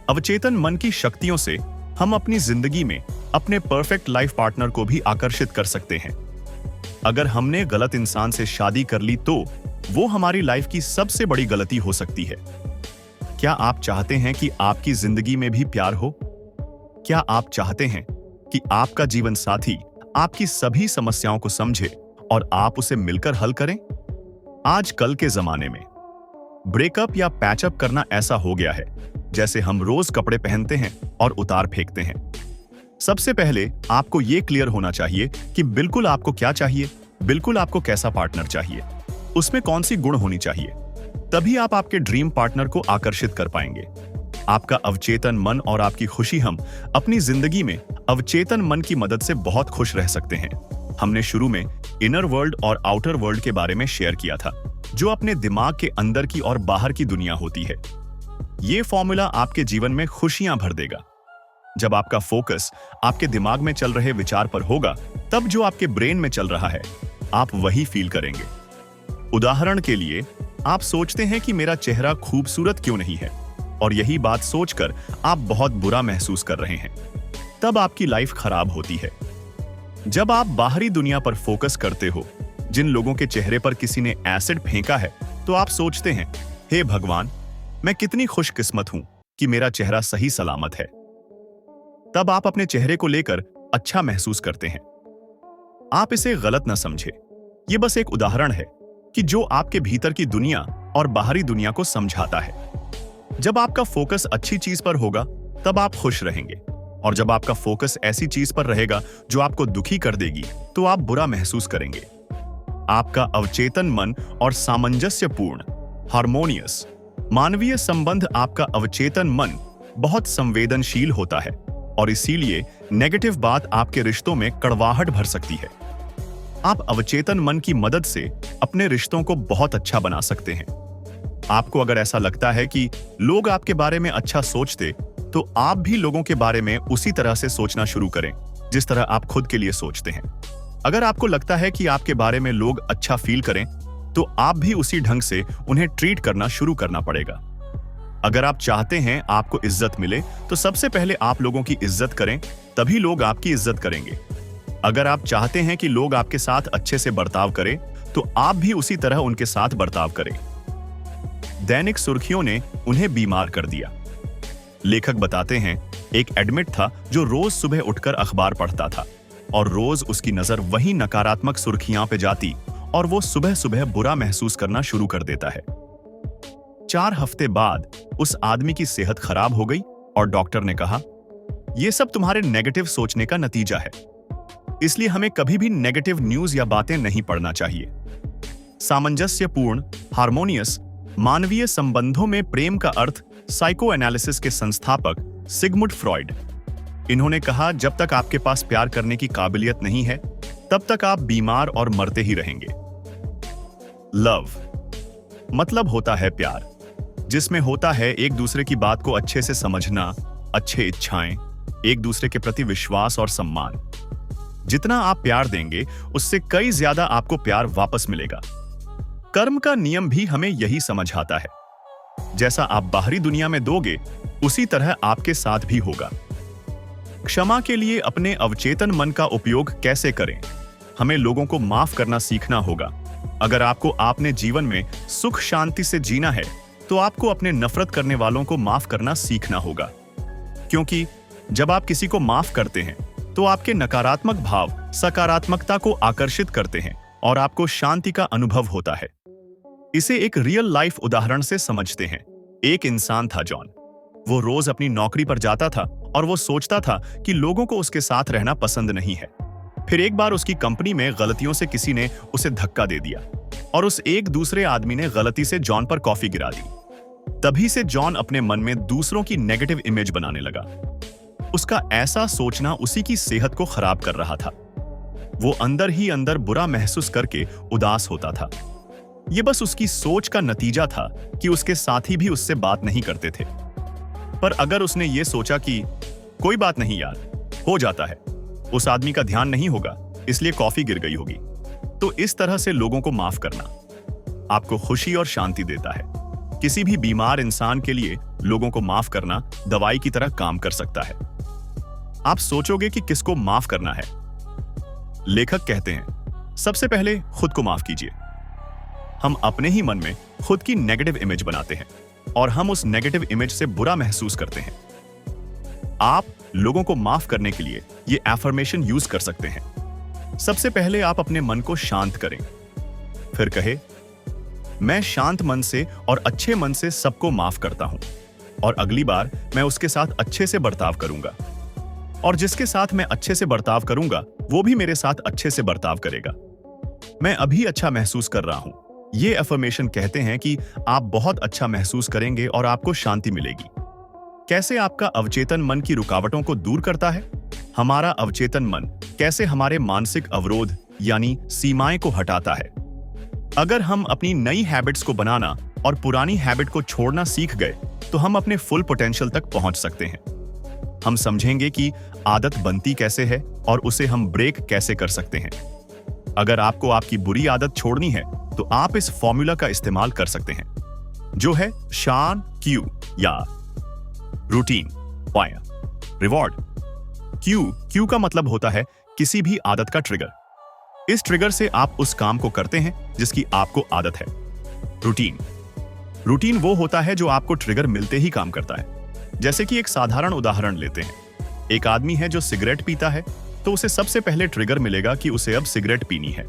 अवचेतन मन की शक्तियों से हम अपनी जिंदगी में अपने परफेक्ट लाइफ पार्टनर को भी आकर्षित कर सकते हैं। अगर हमने गलत इंसान से शादी कर ली तो वो हमारी लाइफ की सबसे बड़ी गलती हो सकती है। क्या आप चाहते हैं कि आपकी जिंदगी में भी प्यार हो? क्या आप चाहते हैं कि आपका जीवन साथी आपकी सभी समस्याओं को समझे और आप उसे मिलकर हल करें? आजकल के जमाने में ब्रेकअप या पैचअप करना ऐसा हो गया है जैसे हम रोज कपड़े पहनते हैं और उतार फेंकते हैं। सबसे पहले आपको यह क्लियर होना चाहिए कि बिल्कुल आपको क्या चाहिए, बिल्कुल आपको कैसा पार्टनर चाहिए, उसमें कौन सी गुण होनी चाहिए। तभी आप आपके ड्रीम पार्टनर को आकर्षित कर पाएंगे। आपका अवचेतन मन और आपकी खुशी। हम अपनी जिंदगी में अवचेतन मन की मदद से बहुत खुश रह सकते हैं। हमने शुरू में इनर वर्ल्ड और आउटर वर्ल्ड के बारे में शेयर किया था, जो अपने दिमाग के अंदर की और बाहर की दुनिया होती है। यह फॉर्मूला आपके जीवन में खुशियां भर देगा। जब आपका फोकस आपके दिमाग में चल रहे विचार पर होगा, तब जो आपके ब्रेन में चल रहा है आप वही फील करेंगे। उदाहरण के लिए, आप सोचते हैं कि मेरा चेहरा खूबसूरत क्यों नहीं है, और यही बात सोचकर आप बहुत बुरा महसूस कर रहे हैं, तब आपकी लाइफ खराब होती है। जब आप बाहरी दुनिया पर फोकस करते हो, जिन लोगों के चेहरे पर किसी ने एसिड फेंका है, तो आप सोचते हैं, हे भगवान, मैं कितनी खुशकिस्मत हूं कि मेरा चेहरा सही सलामत है। तब आप अपने चेहरे को लेकर अच्छा महसूस करते हैं। आप इसे गलत न समझे, यह बस एक उदाहरण है कि जो आपके भीतर की दुनिया और बाहरी दुनिया को समझाता है। जब आपका फोकस अच्छी चीज पर होगा, तब आप खुश रहेंगे, और जब आपका फोकस ऐसी चीज पर रहेगा जो आपको दुखी कर देगी, तो आप बुरा महसूस करेंगे। आपका अवचेतन मन और सामंजस्यपूर्ण, हार्मोनियस मानवीय संबंध। आपका अवचेतन मन बहुत संवेदनशील होता है, और इसीलिए नेगेटिव बात आपके रिश्तों में कड़वाहट भर सकती है। आप अवचेतन मन की मदद से अपने रिश्तों को बहुत अच्छा बना सकते हैं। आपको अगर ऐसा लगता है कि लोग आपके बारे में अच्छा सोचते, तो आप भी लोगों के बारे में उसी तरह से सोचना शुरू करें जिस तरह आप खुद के लिए सोचते हैं। अगर आपको लगता है कि आपके बारे में लोग अच्छा फील करें, तो आप भी उसी ढंग से उन्हें ट्रीट करना शुरू करना पड़ेगा। अगर आप चाहते हैं आपको इज्जत मिले, तो सबसे पहले आप लोगों की इज्जत करें, तभी लोग आपकी इज्जत करेंगे। अगर आप चाहते हैं कि लोग आपके साथ अच्छे से बर्ताव करें, तो आप भी उसी तरह उनके साथ बर्ताव करें। दैनिक सुर्खियों ने उन्हें बीमार कर दिया। लेखक बताते हैं, एक एडमिट था जो रोज सुबह उठकर अखबार पढ़ता था, और रोज उसकी नजर वही नकारात्मक सुर्खियां पे जाती, और वो सुबह सुबह बुरा महसूस करना शुरू कर देता है। 4 हफ्ते बाद उस आदमी की सेहत खराब हो गई, और डॉक्टर ने कहा, यह सब तुम्हारे नेगेटिव सोचने का नतीजा है, इसलिए हमें कभी भी नेगेटिव न्यूज या बातें नहीं पढ़ना चाहिए। सामंजस्यपूर्ण, हार्मोनियस मानवीय संबंधों में प्रेम का अर्थ साइको एनालिसिस के संस्थापक सिगमुंड फ्रॉइड। इन्होंने कहा, जब तक आपके पास प्यार करने की काबिलियत नहीं है, तब तक आप बीमार और मरते ही रहेंगे। लव मतलब होता है प्यार, जिसमें होता है एक दूसरे की बात को अच्छे से समझना, अच्छे इच्छाएं, एक दूसरे के प्रति विश्वास और सम्मान। जितना आप प्यार देंगे, उससे कई ज्यादा आपको प्यार वापस मिलेगा। कर्म का नियम भी हमें यही समझाता है, जैसा आप बाहरी दुनिया में दोगे, उसी तरह आपके साथ भी होगा। क्षमा के लिए अपने अवचेतन मन का उपयोग कैसे करें? हमें लोगों को माफ करना सीखना होगा। अगर आपको अपने जीवन में सुख शांति से जीना है, तो आपको अपने नफरत करने वालों को माफ करना सीखना होगा, क्योंकि जब आप किसी को माफ करते हैं, तो आपके नकारात्मक भाव सकारात्मकता को आकर्षित करते हैं और आपको शांति का अनुभव होता है। इसे एक रियल लाइफ उदाहरण से समझते हैं। एक इंसान था जॉन। वो रोज अपनी नौकरी पर जाता था और वो सोचता था कि लोगों को उसके साथ रहना पसंद नहीं है। फिर एक बार उसकी कंपनी में गलतियों से किसी ने उसे धक्का दे दिया और उस एक दूसरे आदमी ने गलती से जॉन पर कॉफी गिरा दी। तभी से जॉन अपने मन में दूसरों की नेगेटिव इमेज बनाने लगा। उसका ऐसा सोचना उसी की सेहत को खराब कर रहा था। वो अंदर ही अंदर बुरा महसूस करके उदास होता था। ये बस उसकी सोच का नतीजा था कि उसके साथी भी उससे बात नहीं करते थे। पर अगर उसने ये सोचा कि कोई बात नहीं यार, हो जाता है, उस आदमी का ध्यान नहीं होगा इसलिए कॉफी गिर गई होगी, तो इस तरह से लोगों को माफ करना आपको खुशी और शांति देता है। किसी भी बीमार इंसान के लिए लोगों को माफ करना दवाई की तरह काम कर सकता है। आप सोचोगे कि किसको माफ करना है? लेखक कहते हैं, सबसे पहले खुद को माफ कीजिए। हम अपने ही मन में खुद की नेगेटिव इमेज बनाते हैं और हम उस नेगेटिव इमेज से बुरा महसूस करते हैं। आप लोगों को माफ करने के लिए ये एफर्मेशन यूज कर सकते हैं। सबसे पहले आप अपने मन को शांत करें, फिर कहे, मैं शांत मन से और अच्छे मन से सबको माफ करता हूं और अगली बार मैं उसके साथ अच्छे से बर्ताव करूंगा और जिसके साथ मैं अच्छे से बर्ताव करूंगा वो भी मेरे साथ अच्छे से बर्ताव करेगा। मैं अभी अच्छा महसूस कर रहा हूं। ये अफर्मेशन कहते हैं कि आप बहुत अच्छा महसूस करेंगे और आपको शांति मिलेगी। कैसे आपका अवचेतन मन की रुकावटों को दूर करता है? हमारा अवचेतन मन कैसे हमारे मानसिक अवरोध यानी सीमाएं को हटाता है? अगर हम अपनी नई हैबिट्स को बनाना और पुरानी हैबिट को छोड़ना सीख गए तो हम अपने फुल पोटेंशियल तक पहुंच सकते हैं। हम समझेंगे कि आदत बनती कैसे है और उसे हम ब्रेक कैसे कर सकते हैं। अगर आपको आपकी बुरी आदत छोड़नी है तो आप इस फॉर्मूला का इस्तेमाल कर सकते हैं, जो है शान क्यू या रूटीन पाया रिवॉर्ड। क्यू का मतलब होता है किसी भी आदत का ट्रिगर। इस ट्रिगर से आप उस काम को करते हैं जिसकी आपको आदत है। रूटीन वो होता है जो आपको ट्रिगर मिलते ही काम करता है। जैसे कि एक साधारण उदाहरण लेते हैं। एक आदमी है जो सिगरेट पीता है तो उसे सबसे पहले ट्रिगर मिलेगा कि उसे अब सिगरेट पीनी है।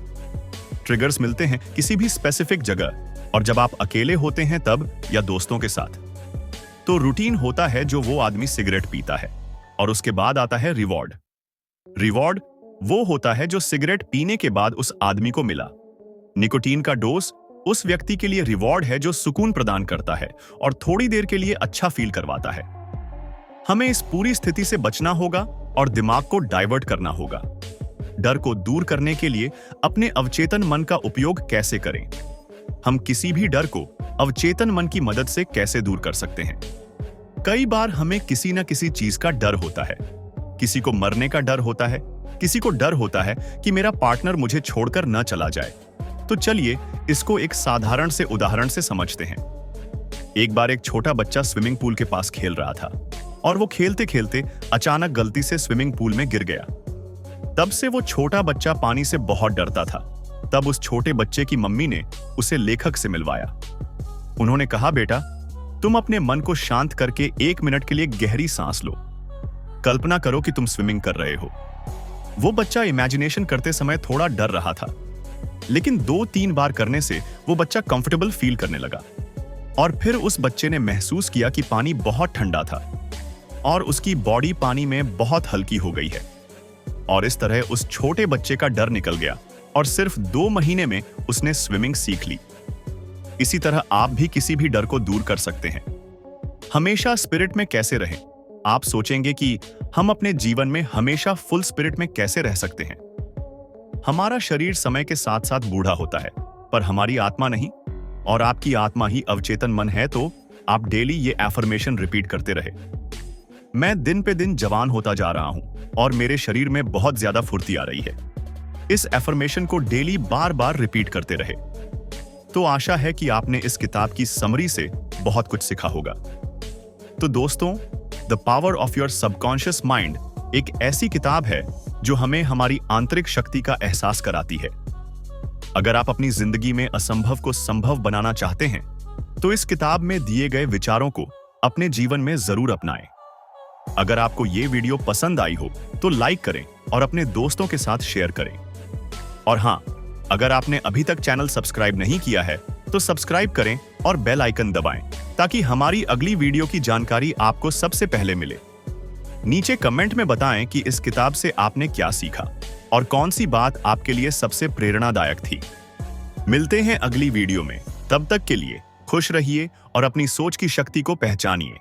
ट्रिगर्स मिलते हैं किसी भी स्पेसिफिक जगह और जब आप अकेले होते हैं तब या दोस्तों के साथ। तो रूटीन होता है जो वो आदमी सिगरेट पीता है और उसके बाद आता है रिवॉर्ड वो होता है जो सिगरेट पीने के बाद उस आदमी को मिला। निकोटीन का डोज उस व्यक्ति के लिए रिवॉर्ड है जो सुकून प्रदान करता है और थोड़ी देर के लिए अच्छा फील करवाता है। हमें इस पूरी स्थिति से बचना होगा और दिमाग को डाइवर्ट करना होगा। डर को दूर करने के लिए अपने अवचेतन मन का उपयोग कैसे करें? हम किसी भी डर को अवचेतन मन की मदद से कैसे दूर कर सकते हैं? कई बार हमें किसी न किसी चीज का डर होता है। किसी को मरने का डर होता है, किसी को डर होता है कि मेरा पार्टनर मुझे छोड़कर न चला जाए। तो चलिए इसको एक साधारण से उदाहरण से समझते हैं। एक बार एक छोटा बच्चा स्विमिंग पूल के पास खेल रहा था और वो खेलते खेलते अचानक गलती से स्विमिंग पूल में गिर गया। तब से वो छोटा बच्चा पानी से बहुत डरता था। तब उस छोटे बच्चे की मम्मी ने उसे लेखक से मिलवाया। उन्होंने कहा, बेटा तुम अपने मन को शांत करके 1 मिनट के लिए गहरी सांस लो। कल्पना करो कि तुम स्विमिंग कर रहे हो। वो बच्चा इमेजिनेशन करते समय थोड़ा डर रहा था, लेकिन 2-3 बार करने से वो बच्चा कंफर्टेबल फील करने लगा और फिर उस बच्चे ने महसूस किया कि पानी बहुत ठंडा था और उसकी बॉडी पानी में बहुत हल्की हो गई है और इस तरह उस छोटे बच्चे का डर निकल गया और सिर्फ 2 महीने में उसने स्विमिंग सीख ली। इसी तरह आप भी किसी भी डर को दूर कर सकते हैं। हमेशा स्पिरिट में कैसे रहें? आप सोचेंगे कि हम अपने जीवन में हमेशा फुल स्पिरिट में कैसे रह सकते हैं? हमारा शरीर समय के साथ साथ बूढ़ा होता है, पर हमारी आत्मा नहीं, और आपकी आत्मा ही अवचेतन मन है। तो आप डेली ये एफर्मेशन रिपीट करते रहे, मैं दिन पे दिन जवान होता जा रहा हूं और मेरे शरीर में बहुत ज्यादा फुर्ती आ रही है। इस एफर्मेशन को डेली बार बार रिपीट करते रहे। तो आशा है कि आपने इस किताब की समरी से बहुत कुछ सीखा होगा। तो दोस्तों, the power of your subconscious mind एक ऐसी किताब है जो हमें हमारी आंतरिक शक्ति का एहसास कराती है। अगर आप अपनी जिंदगी में असंभव को संभव बनाना चाहते हैं तो इस किताब में दिए गए विचारों को अपने जीवन में जरूर अपनाएं। अगर आपको ये वीडियो पसंद आई हो तो लाइक करें और अपने दोस्तों के साथ शेयर करें। और हाँ, अगर आपने अभी तक चैनल सब्सक्राइब नहीं किया है तो सब्सक्राइब करें और बेल आइकन दबाएं ताकि हमारी अगली वीडियो की जानकारी आपको सबसे पहले मिले। नीचे कमेंट में बताएं कि इस किताब से आपने क्या सीखा और कौन सी बात आपके लिए सबसे प्रेरणादायक थी। मिलते हैं अगली वीडियो में। तब तक के लिए खुश रहिए और अपनी सोच की शक्ति को पहचानिए।